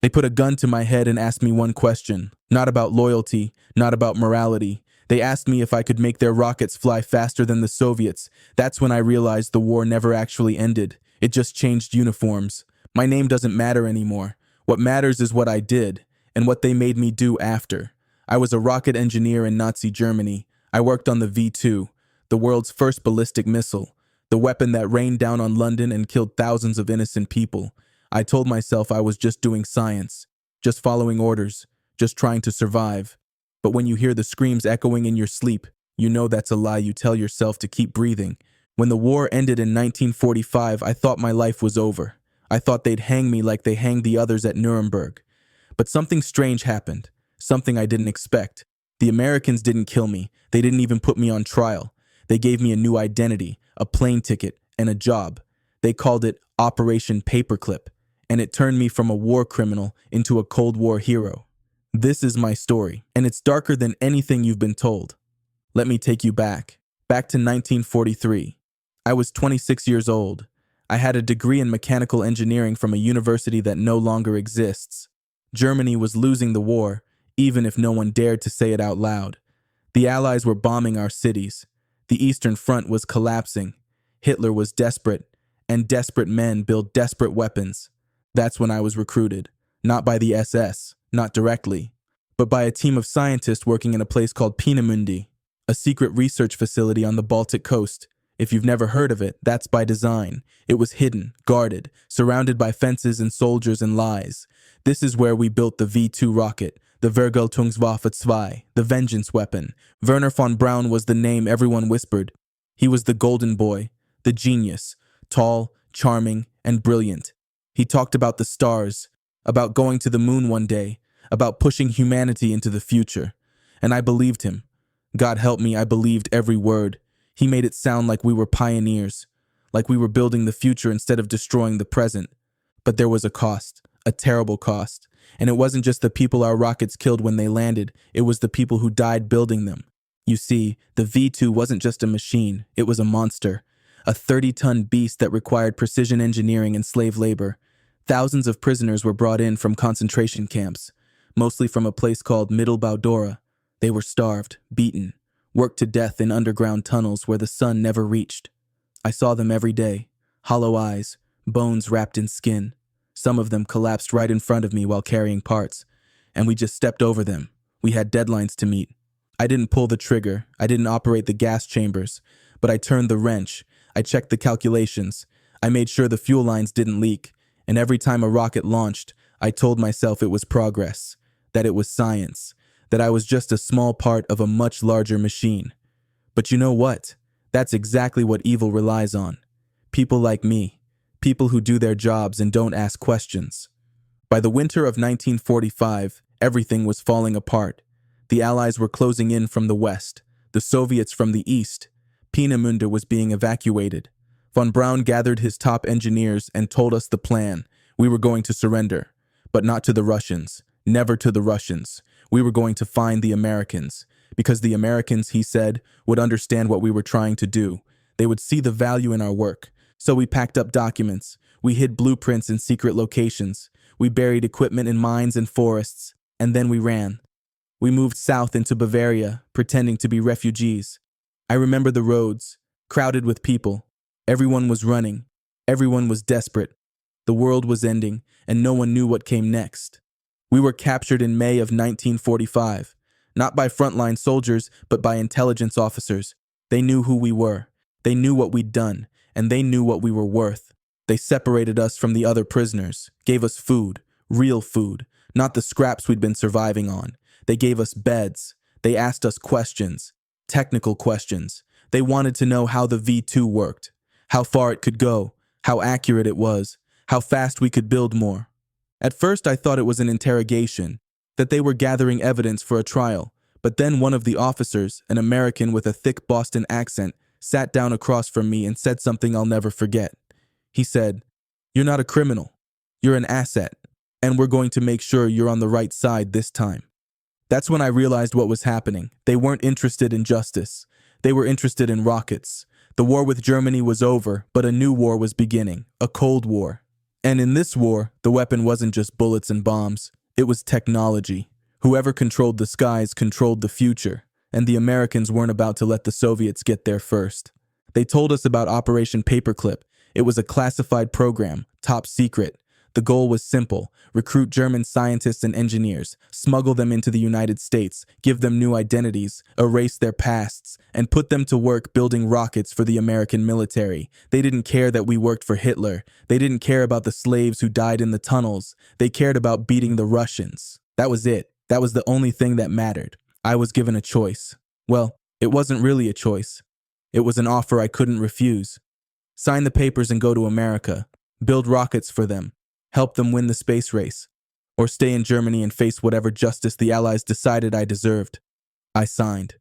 They put a gun to my head and asked me one question, not about loyalty, not about morality. They asked me if I could make their rockets fly faster than the Soviets. That's when I realized the war never actually ended. It just changed uniforms. My name doesn't matter anymore. What matters is what I did, and what they made me do after. I was a rocket engineer in Nazi Germany. I worked on the V2, the world's first ballistic missile, the weapon that rained down on London and killed thousands of innocent people. I told myself I was just doing science, just following orders, just trying to survive. But when you hear the screams echoing in your sleep, you know that's a lie you tell yourself to keep breathing. When the war ended in 1945, I thought my life was over. I thought they'd hang me like they hanged the others at Nuremberg. But something strange happened, something I didn't expect. The Americans didn't kill me. They didn't even put me on trial. They gave me a new identity, a plane ticket, and a job. They called it Operation Paperclip, and it turned me from a war criminal into a Cold War hero. This is my story, and it's darker than anything you've been told. Let me take you back to 1943. I was 26 years old. I had a degree in mechanical engineering from a university that no longer exists. Germany was losing the war, even if no one dared to say it out loud. The Allies were bombing our cities. The Eastern Front was collapsing. Hitler was desperate, and desperate men build desperate weapons. That's when I was recruited, not by the SS, not directly, but by a team of scientists working in a place called Peenemünde, a secret research facility on the Baltic coast. If you've never heard of it, that's by design. It was hidden, guarded, surrounded by fences and soldiers and lies. This is where we built the V2 rocket, the Vergeltungswaffe 2, the vengeance weapon. Werner von Braun was the name everyone whispered. He was the golden boy, the genius, tall, charming, and brilliant. He talked about the stars, about going to the moon one day, about pushing humanity into the future. And I believed him. God help me, I believed every word. He made it sound like we were pioneers, like we were building the future instead of destroying the present. But there was a cost, a terrible cost. And it wasn't just the people our rockets killed when they landed, it was the people who died building them. You see, the V2 wasn't just a machine, it was a monster. A 30-ton beast that required precision engineering and slave labor. Thousands of prisoners were brought in from concentration camps, mostly from a place called Mittelbau-Dora. They were starved, beaten, worked to death in underground tunnels where the sun never reached. I saw them every day, hollow eyes, bones wrapped in skin. Some of them collapsed right in front of me while carrying parts, and we just stepped over them. We had deadlines to meet. I didn't pull the trigger, I didn't operate the gas chambers, but I turned the wrench, I checked the calculations, I made sure the fuel lines didn't leak, and every time a rocket launched, I told myself it was progress, that it was science, that I was just a small part of a much larger machine. But you know what? That's exactly what evil relies on. People like me. People who do their jobs and don't ask questions. By the winter of 1945, everything was falling apart. The Allies were closing in from the west, the Soviets from the east. Peenemünde was being evacuated. Von Braun gathered his top engineers and told us the plan. We were going to surrender, but not to the Russians, never to the Russians. We were going to find the Americans, because the Americans, he said, would understand what we were trying to do. They would see the value in our work. So we packed up documents. We hid blueprints in secret locations. We buried equipment in mines and forests. And then we ran. We moved south into Bavaria, pretending to be refugees. I remember the roads, crowded with people. Everyone was running. Everyone was desperate. The world was ending, and no one knew what came next. We were captured in May of 1945, not by frontline soldiers, but by intelligence officers. They knew who we were. They knew what we'd done, and they knew what we were worth. They separated us from the other prisoners, gave us food, real food, not the scraps we'd been surviving on. They gave us beds. They asked us questions, technical questions. They wanted to know how the V2 worked, how far it could go, how accurate it was, how fast we could build more. At first, I thought it was an interrogation, that they were gathering evidence for a trial. But then one of the officers, an American with a thick Boston accent, sat down across from me and said something I'll never forget. He said, "You're not a criminal. You're an asset, and we're going to make sure you're on the right side this time." That's when I realized what was happening. They weren't interested in justice. They were interested in rockets. The war with Germany was over, but a new war was beginning, a Cold War. And in this war, the weapon wasn't just bullets and bombs, it was technology. Whoever controlled the skies controlled the future, and the Americans weren't about to let the Soviets get there first. They told us about Operation Paperclip. It was a classified program, top secret. The goal was simple: recruit German scientists and engineers, smuggle them into the United States, give them new identities, erase their pasts, and put them to work building rockets for the American military. They didn't care that we worked for Hitler. They didn't care about the slaves who died in the tunnels. They cared about beating the Russians. That was it. That was the only thing that mattered. I was given a choice. Well, it wasn't really a choice. It was an offer I couldn't refuse. Sign the papers and go to America. Build rockets for them. Help them win the space race, or stay in Germany and face whatever justice the Allies decided I deserved. I signed.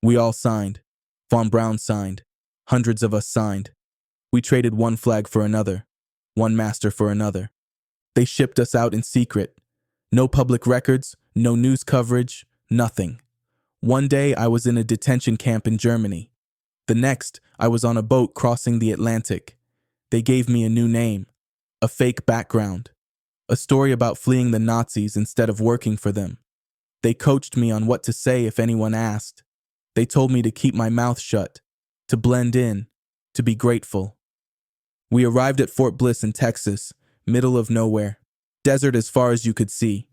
We all signed. Von Braun signed. Hundreds of us signed. We traded one flag for another, one master for another. They shipped us out in secret. No public records, no news coverage, nothing. One day I was in a detention camp in Germany. The next, I was on a boat crossing the Atlantic. They gave me a new name. A fake background. A story about fleeing the Nazis instead of working for them. They coached me on what to say if anyone asked. They told me to keep my mouth shut, to blend in, to be grateful. We arrived at Fort Bliss in Texas, middle of nowhere. Desert as far as you could see.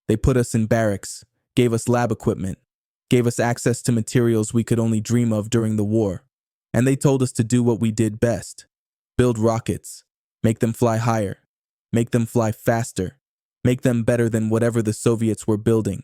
They put us in barracks, gave us lab equipment, gave us access to materials we could only dream of during the war. And they told us to do what we did best: build rockets. Make them fly higher. Make them fly faster. Make them better than whatever the Soviets were building.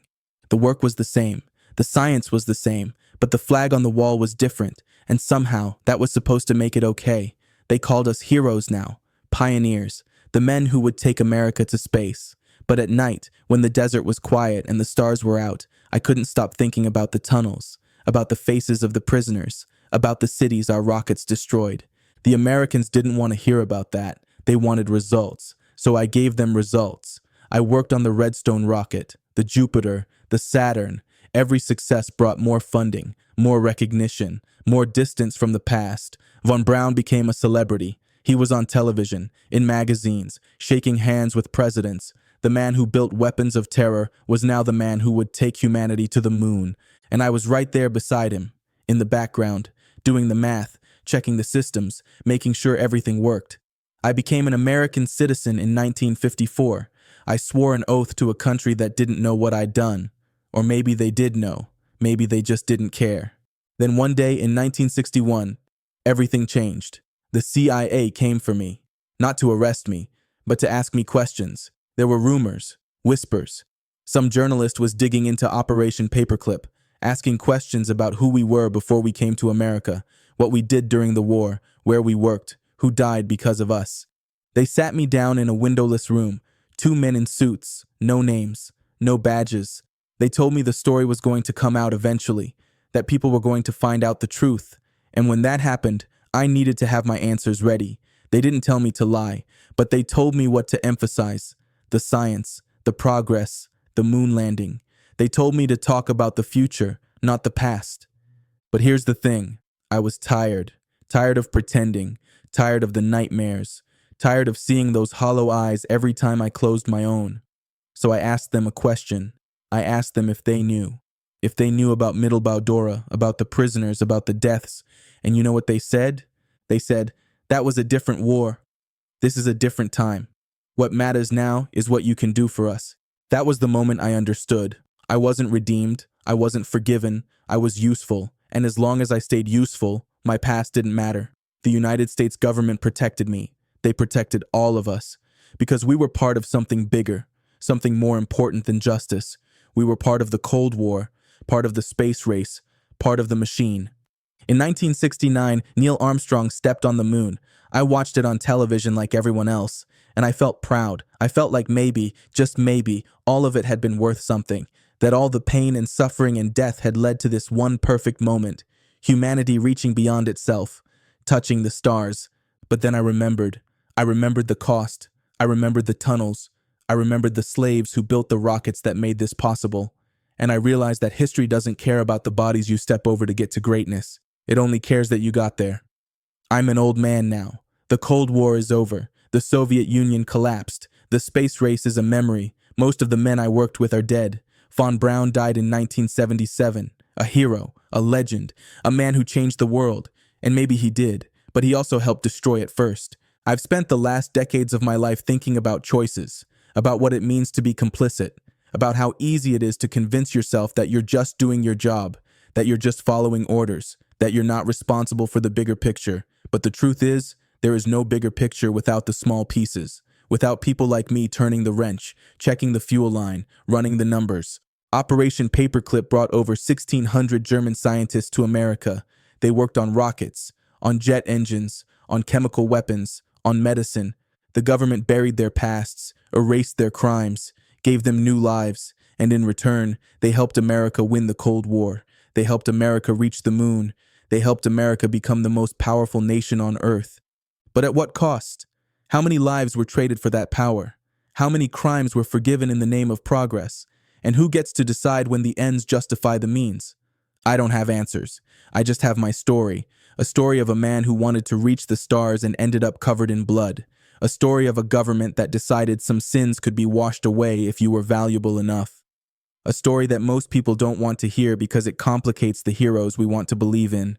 The work was the same. The science was the same. But the flag on the wall was different. And somehow, that was supposed to make it okay. They called us heroes now. Pioneers. The men who would take America to space. But at night, when the desert was quiet and the stars were out, I couldn't stop thinking about the tunnels. About the faces of the prisoners. About the cities our rockets destroyed. The Americans didn't want to hear about that. They wanted results. So I gave them results. I worked on the Redstone rocket, the Jupiter, the Saturn. Every success brought more funding, more recognition, more distance from the past. Von Braun became a celebrity. He was on television, in magazines, shaking hands with presidents. The man who built weapons of terror was now the man who would take humanity to the moon. And I was right there beside him, in the background, doing the math, checking the systems, making sure everything worked. I became an American citizen in 1954. I swore an oath to a country that didn't know what I'd done. Or maybe they did know. Maybe they just didn't care. Then one day in 1961, everything changed. The CIA came for me. Not to arrest me, but to ask me questions. There were rumors, whispers. Some journalist was digging into Operation Paperclip, asking questions about who we were before we came to America, what we did during the war, where we worked, who died because of us. They sat me down in a windowless room, 2 men in suits, no names, no badges. They told me the story was going to come out eventually, that people were going to find out the truth. And when that happened, I needed to have my answers ready. They didn't tell me to lie, but they told me what to emphasize: the science, the progress, the moon landing. They told me to talk about the future, not the past. But here's the thing. I was tired of pretending, tired of the nightmares, tired of seeing those hollow eyes every time I closed my own. So I asked them a question. I asked them if they knew about Mittelbau-Dora, about the prisoners, about the deaths. And you know what they said? They said, that was a different war. This is a different time. What matters now is what you can do for us. That was the moment I understood. I wasn't redeemed. I wasn't forgiven. I was useful. And as long as I stayed useful, my past didn't matter. The United States government protected me. They protected all of us. Because we were part of something bigger, something more important than justice. We were part of the Cold War, part of the space race, part of the machine. In 1969, Neil Armstrong stepped on the moon. I watched it on television like everyone else, and I felt proud. I felt like maybe, just maybe, all of it had been worth something, that all the pain and suffering and death had led to this one perfect moment, humanity reaching beyond itself, touching the stars. But then I remembered the cost. I remembered the tunnels. I remembered the slaves who built the rockets that made this possible. And I realized that history doesn't care about the bodies you step over to get to greatness. It only cares that you got there. I'm an old man now. The Cold War is over. The Soviet Union collapsed. The space race is a memory. Most of the men I worked with are dead. Von Braun died in 1977. A hero, a legend, a man who changed the world. And maybe he did, but he also helped destroy it first. I've spent the last decades of my life thinking about choices, about what it means to be complicit, about how easy it is to convince yourself that you're just doing your job, that you're just following orders, that you're not responsible for the bigger picture. But the truth is, there is no bigger picture without the small pieces, without people like me turning the wrench, checking the fuel line, running the numbers. Operation Paperclip brought over 1,600 German scientists to America. They worked on rockets, on jet engines, on chemical weapons, on medicine. The government buried their pasts, erased their crimes, gave them new lives, and in return, they helped America win the Cold War. They helped America reach the moon. They helped America become the most powerful nation on earth. But at what cost? How many lives were traded for that power? How many crimes were forgiven in the name of progress? And who gets to decide when the ends justify the means? I don't have answers. I just have my story. A story of a man who wanted to reach the stars and ended up covered in blood. A story of a government that decided some sins could be washed away if you were valuable enough. A story that most people don't want to hear because it complicates the heroes we want to believe in.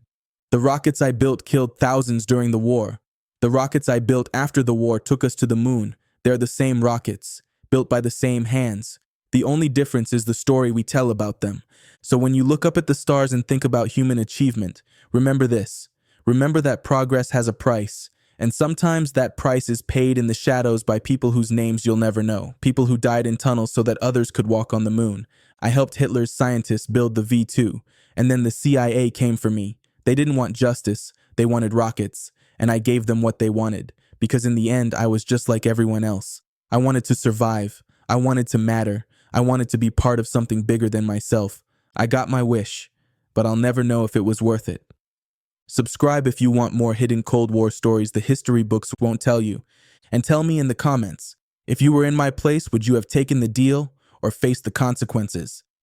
The rockets I built killed thousands during the war. The rockets I built after the war took us to the moon. They're the same rockets, built by the same hands. The only difference is the story we tell about them. So when you look up at the stars and think about human achievement, remember this. Remember that progress has a price. And sometimes that price is paid in the shadows by people whose names you'll never know. People who died in tunnels so that others could walk on the moon. I helped Hitler's scientists build the V2. And then the CIA came for me. They didn't want justice. They wanted rockets. And I gave them what they wanted. Because in the end, I was just like everyone else. I wanted to survive. I wanted to matter. I wanted to be part of something bigger than myself. I got my wish, but I'll never know if it was worth it. Subscribe if you want more hidden Cold War stories the history books won't tell you. And tell me in the comments, if you were in my place, would you have taken the deal or faced the consequences?